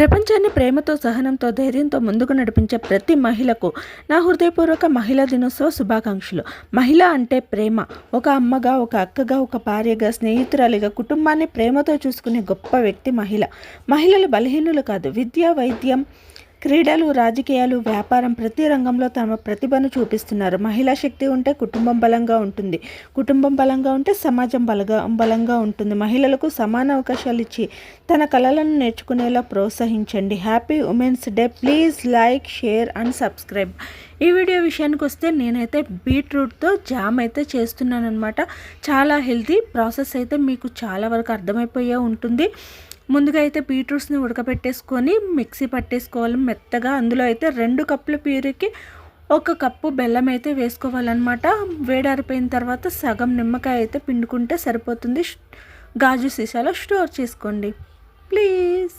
ప్రపంచాన్ని ప్రేమతో, సహనంతో, ధైర్యంతో ముందుకు నడిపించే ప్రతి మహిళకు నా హృదయపూర్వక మహిళా దినోత్సవ శుభాకాంక్షలు. మహిళ అంటే ప్రేమ. ఒక అమ్మగా, ఒక అక్కగా, ఒక భార్యగా, స్నేహితురాలిగా కుటుంబాన్ని ప్రేమతో చూసుకునే గొప్ప వ్యక్తి మహిళ. మహిళలు బలహీనులు కాదు. విద్య, వైద్యం, క్రీడలు, రాజకీయాలు, వ్యాపారం ప్రతి రంగంలో తమ ప్రతిభను చూపిస్తున్నారు. మహిళా శక్తి ఉంటే కుటుంబం బలంగా ఉంటుంది. కుటుంబం బలంగా ఉంటే సమాజం బలంగా ఉంటుంది. మహిళలకు సమాన అవకాశాలు ఇచ్చి తన కళలను నేర్చుకునేలా ప్రోత్సహించండి. Happy women's day. Please like, share and subscribe. ఈ వీడియో విషయానికి వస్తే నేనైతే బీట్రూట్తో జామ్ అయితే చేస్తున్నాను అనమాట. చాలా హెల్తీ ప్రాసెస్ అయితే మీకు చాలా వరకు అర్థమైపోయే ఉంటుంది. ముందుగా అయితే బీట్రూట్స్ని ఉడకబెట్టేసుకొని మిక్సీ పట్టేసుకోవాలి మెత్తగా. అందులో అయితే 2 కప్పుల ప్యూరీకి 1 కప్పు బెల్లం అయితే వేసుకోవాలన్నమాట. వేడారిపోయిన తర్వాత సగం నిమ్మకాయ అయితే పిండుకుంటే సరిపోతుంది. గాజు సీసాలో స్టోర్ చేసుకోండి ప్లీజ్.